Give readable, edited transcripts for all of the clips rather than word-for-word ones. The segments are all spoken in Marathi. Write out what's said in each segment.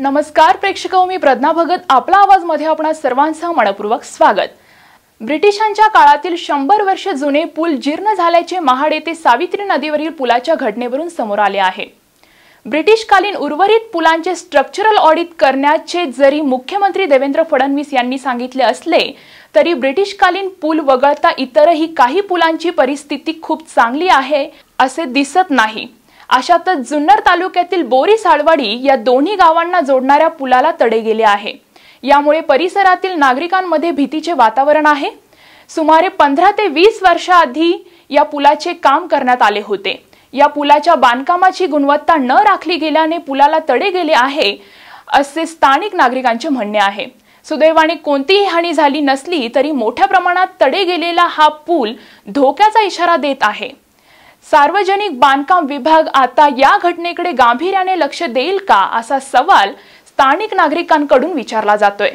नमस्कार प्रेक्षको, मी प्रज्ञा भगत. आपला आवाज मध्ये आपणा सर्वांचं मनपूर्वक स्वागत. ब्रिटिशांच्या काळातील 100 वर्ष जुने पूल जीर्ण झाल्याचे महाड येथे सावित्री नदीवरील पुलाच्या घटनेवरून समोर आले आहे. ब्रिटिशकालीन उर्वरित पुलांचे स्ट्रक्चरल ऑडिट करण्याचे जरी मुख्यमंत्री देवेंद्र फडणवीस यांनी सांगितले असले तरी ब्रिटिशकालीन पूल वगळता इतरही काही पुलांची परिस्थिती खूप चांगली आहे असे दिसत नाही. अशातच जुन्नर तालुक्यातील बोरी साळवाडी या दोन्ही गावांना जोडणाऱ्या पुलाला तडे गेले आहे. यामुळे परिसरातील नागरिकांमध्ये भीतीचे वातावरण आहे. सुमारे 15 ते 20 वर्षांआधी या पुलाचे काम करण्यात आले होते. या पुलाच्या बांधकामाची गुणवत्ता न राखली गेल्याने पुलाला तडे गेले आहे असे स्थानिक नागरिकांचे म्हणणे आहे. सुदैवाने कोणतीही हानी झाली नसली तरी मोठ्या प्रमाणात तडे गेलेला हा पूल धोक्याचा इशारा देत आहे. सार्वजनिक बांधकाम विभाग आता या घटनेकडे गांभीर्याने लक्ष देईल का असा सवाल स्थानिक नागरिकांकडून विचारला जातोय.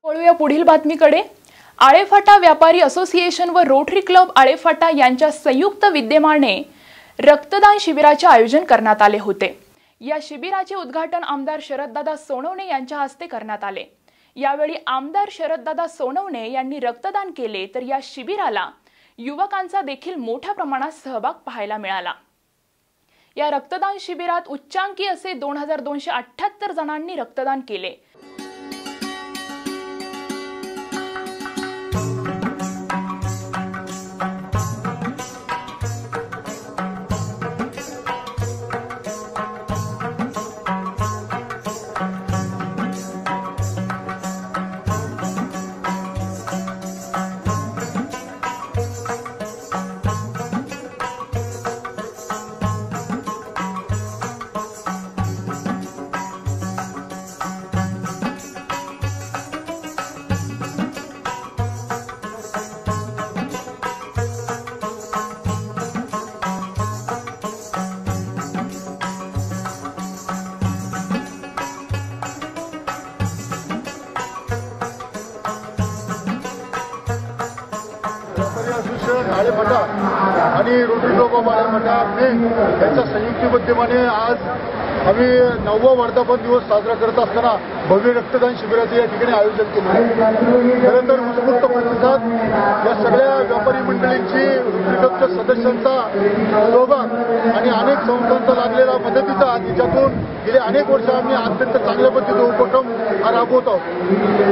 वळूया पुढील बातमीकडे. आळेफाटा व्यापारी असोसिएशन व रोटरी क्लब आळेफाटा यांच्या संयुक्त विद्यमाने रक्तदान शिबिराचे आयोजन करण्यात आले होते. या शिबिराचे उद्घाटन आमदार शरददादा सोनवणे यांच्या हस्ते करण्यात आले. यावेळी आमदार शरददादा सोनवणे यांनी रक्तदान केले तर या शिबिराला युवकांचा देखील मोठ्या प्रमाणात सहभाग पाहायला मिळाला. या रक्तदान शिबिरात उच्चांकी असे 2278 जणांनी रक्तदान केले. आळेफाटा आणि रोटरी क्लब ऑफ आळेफाटा यांच्या संयुक्त विद्यमाने आज आम्ही 9वा वर्धापन दिवस साजरा करत असताना भव्य रक्तदान शिबिराचे या ठिकाणी आयोजन केले. खरं तर उत्स्फूर्त प्रतिसाद या सगळ्या व्यापारी मंडळींची, रोटरी क्लबच्या सदस्यांचा सहभाग आणि अनेक संस्थांचा लागलेला मदतीचा, ज्याच्यातून गेले अनेक वर्ष आम्ही अत्यंत चांगल्या पद्धतीने उपक्रम हा राबवत आहोत.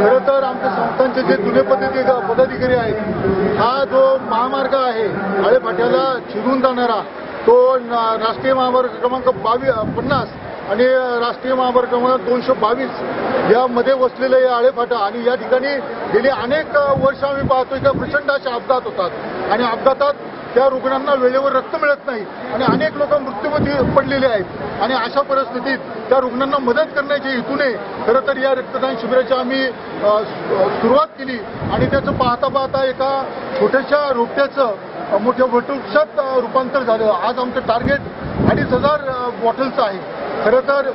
खरं तर आमच्या संस्थांचे जे जुने पदाधिकारी आहेत, हा जो महामार्ग आहे आळेफाट्याला चिरून जाणारा, तो राष्ट्रीय महामार्ग क्रमांक 50 आणि राष्ट्रीय महामार्ग क्रमांक 222 यामध्ये वसलेलं हे आळेफाटा. आणि या ठिकाणी गेली अनेक वर्ष आम्ही पाहतोय की प्रचंड असे अपघात होतात आणि अपघातात त्या रुग्णांना वेळेवर रक्त मिळत नाही आणि अनेक लोक मृत्यूमुखी पडलेले आहेत. आणि अशा परिस्थितीत त्या रुग्णांना मदत करण्याच्या हेतूने खरं तर या रक्तदान शिबिराची आम्ही सुरुवात केली. आणि त्याचं पाहता पाहता एका छोट्याशा रोपट्याचं मोठ्या वटवृक्षात रूपांतर झालं. आज आमचं टार्गेट 2500 बॉटलचं आहे. खरं तर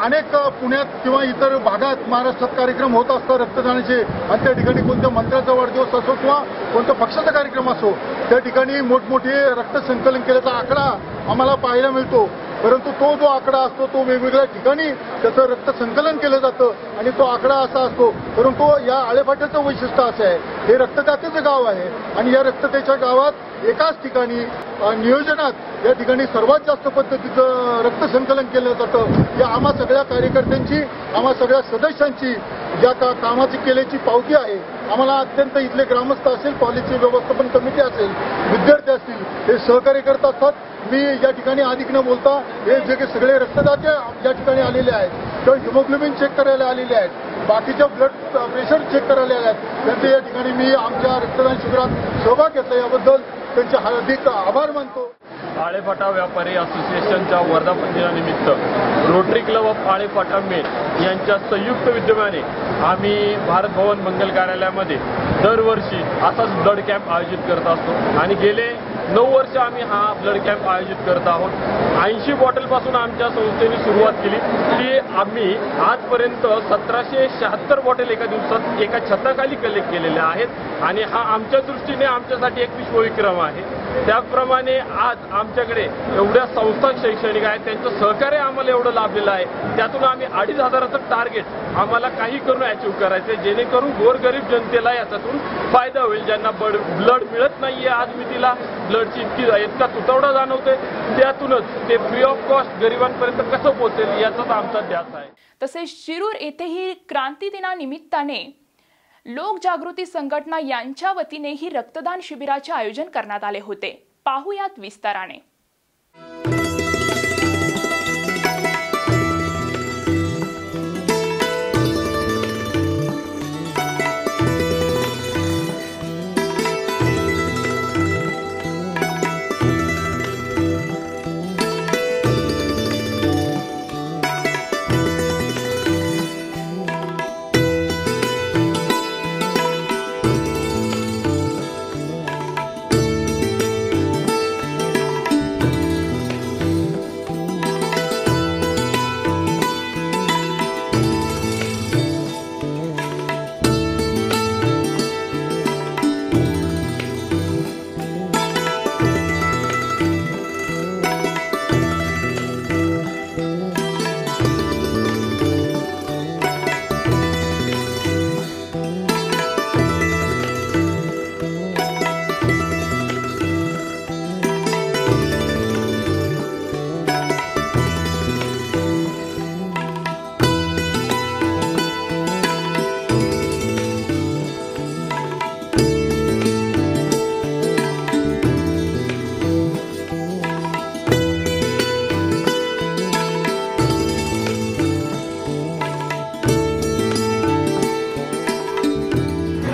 अनेक पुण्यात किंवा इतर भागात महाराष्ट्रात कार्यक्रम होत असतात रक्तदानाचे, आणि त्या ठिकाणी कोणत्या मंत्र्याचा वाढदिवस असो किंवा कोणत्या पक्षाचा कार्यक्रम असो, त्या ठिकाणी मोठमोठे रक्त संकलन केल्याचा आकडा आम्हाला पाहायला मिळतो. परंतु तो जो आकडा असतो तो वेगवेगळ्या ठिकाणी त्याचं रक्त संकलन केलं जातं आणि तो आकडा असा असतो. परंतु या आळेफाट्याचं वैशिष्ट्य असं आहे, हे रक्तदात्याचं गाव आहे आणि या रक्तदात्याच्या गावात एकाच ठिकाणी नियोजनात या ठिकाणी सर्वात जास्त पद्धतीचं रक्त संकलन केलं जातं. या आम्हा सगळ्या कार्यकर्त्यांची, आम्हा सगळ्या सदस्यांची ज्या कामाची केल्याची पावती आहे. आम्हाला अत्यंत इथले ग्रामस्थ असेल, कॉलेजची व्यवस्थापन कमिटी असेल, विद्यार्थी असतील, हे सहकार्य करत असतात. मी या ठिकाणी अधिक न बोलता हे जे सगळे रक्तदाते या ठिकाणी आलेले आहेत, किंवा हिमोग्लोबिन चेक करायला आलेले आहेत, बाकीच्या ब्लड प्रेशर चेक करायला आले आहेत, त्यांचे या ठिकाणी मी आमच्या रक्तदान शिबिरात सहभाग घेतला, याबद्दल त्यांचे हार्दिक आभार मानतो. आळेफाटा व्यापारी असोसिएशनच्या वर्धापन दिनानिमित्त rotary club of Alephata main यांच्या संयुक्त विद्यमाने आम्ही भारत भवन मंगल कार्यालयामध्ये दरवर्षी असाच ब्लड कॅम्प आयोजित करत असतो आणि गेले 9 वर्ष आम्ही हा ब्लड कॅम्प आयोजित करत आहोत. 80 बॉटलपासून आमच्या संस्थेने सुरुवात केली ती आम्ही आजपर्यंत 1776 बॉटल एका दिवसात एका छताखाली कलेक्ट केलेल्या आहेत आणि हा आमच्या दृष्टीने आमच्यासाठी एक विश्वविक्रम आहे. त्याचप्रमाणे आज आमच्याकडे एवढ्या संस्था शैक्षणिक आहेत, त्यांचं सहकार्य आम्हाला एवढं लाभलेलं आहे. त्यातून आम्ही 2,500चं टार्गेट आम्हाला काही करून अचीव्ह करायचं आहे, जेणेकरून गोरगरीब जनतेला याच्यातून फायदा होईल. ज्यांना ब्लड मिळत नाहीये आज मी तिला ब्लडची इतका तुटवडा जाणवतोय, त्यातूनच ते फ्री ऑफ कॉस्ट गरिबांपर्यंत कसं पोहोचेल याचाच आमचा ध्यास आहे. तसेच शिरूर येथेही क्रांती दिनानिमित्ताने लोकजागृती संघटना यांच्या वतीने ही रक्तदान शिबिराचे आयोजन करण्यात आले होते. पाहुयात विस्ताराने.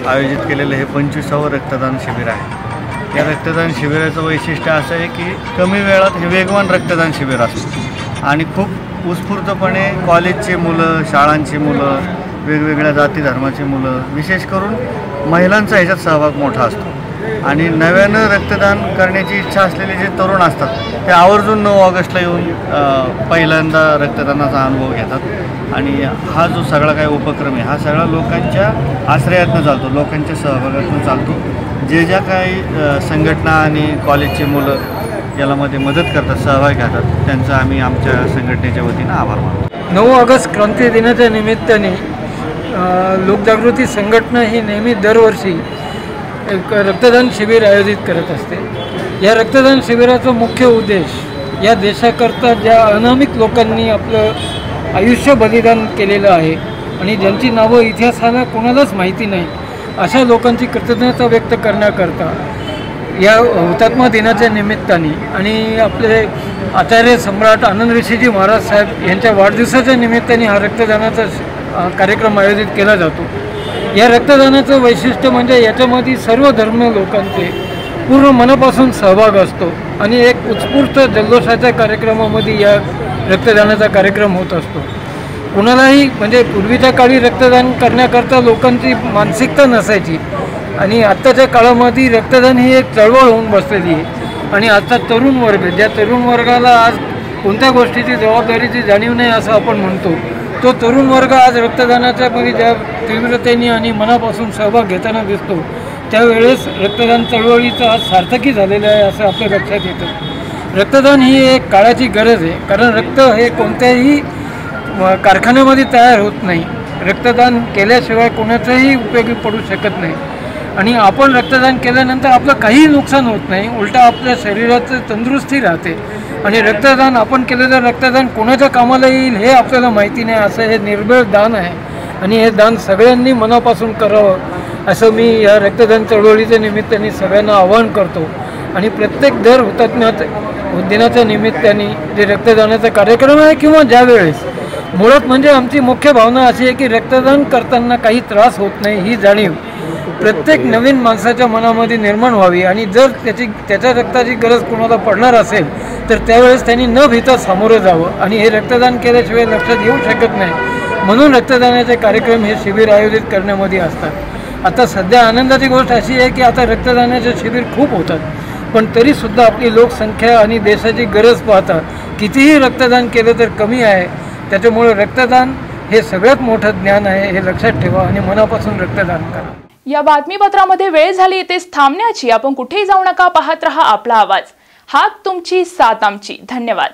आयोजित केलेलं हे 25वे रक्तदान शिबिर आहे. या रक्तदान शिबिराचं वैशिष्ट्य असं आहे की कमी वेळात हे वेगवान रक्तदान शिबिर असतं आणि खूप उत्स्फूर्तपणे कॉलेजचे मुलं, शाळांची मुलं, वेगवेगळ्या जाती धर्माची मुलं, विशेष करून महिलांचा ह्याच्यात सहभाग मोठा असतो आणि नव्यानं रक्तदान करण्याची इच्छा असलेले जे तरुण असतात ते आवर्जून 9 ऑगस्टला येऊन पहिल्यांदा रक्तदानाचा अनुभव घेतात आणि हा जो सगळा काही उपक्रम आहे हा सगळा लोकांच्या आश्रयातून चालतो, लोकांच्या सहभागातून चालतो. जे ज्या काही संघटना आणि कॉलेजचे मुलं यालामध्ये मदत करतात, सहभाग घेतात, त्यांचा आम्ही आमच्या संघटनेच्या वतीनं आभार मानतो. 9 ऑगस्ट क्रांती दिनाच्या निमित्ताने लोकजागृती संघटना ही नेहमी दरवर्षी एक रक्तदान शिबिर आयोजित करत असते. या रक्तदान शिबिराचा मुख्य उद्देश या देशाकरता ज्या अनामिक लोकांनी आपलं आयुष्य बलिदान केलेलं आहे आणि ज्यांची नावं इतिहासाला कोणालाच माहिती नाही अशा लोकांची कृतज्ञता व्यक्त करण्याकरता या हुतात्मा दिनाच्या निमित्ताने आणि आपले आचार्य सम्राट आनंद ऋषीजी महाराज साहेब यांच्या वाढदिवसाच्या निमित्ताने हा रक्तदानाचा कार्यक्रम आयोजित केला जातो. या रक्तदानाचं वैशिष्ट्य म्हणजे याच्यामध्ये सर्व धर्म लोकांचे पूर्ण मनापासून सहभाग असतो आणि एक उत्स्फूर्त जल्लोषाच्या कार्यक्रमामध्ये या रक्तदानाचा कार्यक्रम होत असतो. कुणालाही म्हणजे पूर्वीच्या काळी रक्तदान करण्याकरता लोकांची मानसिकता नसायची आणि आत्ताच्या काळामध्ये रक्तदान ही एक चळवळ होऊन बसलेली आहे आणि आजचा तरुण वर्ग, ज्या तरुण वर्गाला आज कोणत्या गोष्टीची जबाबदारीची जाणीव नाही असं आपण म्हणतो, तो तरुण वर्ग आज रक्तदानाच्या मध्ये ज्या तीव्रतेने आणि मनापासून सहभाग घेताना दिसतो त्यावेळेस रक्तदान चळवळीचा आज सार्थकी झालेलं आहे असं आपल्या लक्षात येतं. रक्तदान ही एक काळाची गरज आहे, कारण रक्त हे कोणत्याही कारखान्यामध्ये तयार होत नाही. रक्तदान केल्याशिवाय कोणाचाही उपयोगी पडू शकत नाही आणि आपण रक्तदान केल्यानंतर आपलं काहीही नुकसान होत नाही, उलटा आपल्या शरीराचं तंदुरुस्ती राहते आणि रक्तदान आपण केलेलं रक्तदान कोणाच्या कामाला येईल हे आपल्याला माहिती नाही. असं हे निर्भय दान आहे आणि हे दान सगळ्यांनी मनापासून करावं असं मी या रक्तदान चळवळीच्या निमित्ताने सगळ्यांना आवाहन करतो आणि प्रत्येक दर हुतात्म्या दिनाच्या निमित्ताने जे रक्तदानाचा कार्यक्रम आहे किंवा ज्यावेळेस मुळात म्हणजे आमची मुख्य भावना अशी आहे की रक्तदान करताना काही त्रास होत नाही ही जाणीव प्रत्येक नवीन माणसाच्या मनामध्ये निर्माण व्हावी आणि जर त्याच्या रक्ताची गरज कोणाला पडणार असेल तर त्यावेळेस त्यांनी न भीता सामोरं जावं आणि हे रक्तदान केल्याशिवाय लक्षात येऊ शकत नाही. म्हणून रक्तदानाचे कार्यक्रम हे शिबिर आयोजित करण्यामध्ये असतात. आता सध्या आनंदाची गोष्ट अशी आहे की आता रक्तदानाचे शिबिर खूप होतात. पण तरीसुद्धा आपली लोकसंख्या आणि देशाची गरज पाहता कितीही रक्तदान केलं तर कमी आहे. त्याच्यामुळे रक्तदान हे सगळ्यात मोठं ज्ञान आहे, हे लक्षात ठेवा आणि मनापासून रक्तदान करा. या बातमीपत्रामध्ये वेळ झाली इथेच थांबण्याची. आपण कुठेही जाऊ नका, पाहत रहा आपला आवाज. हात तुमची साथ आमची. धन्यवाद.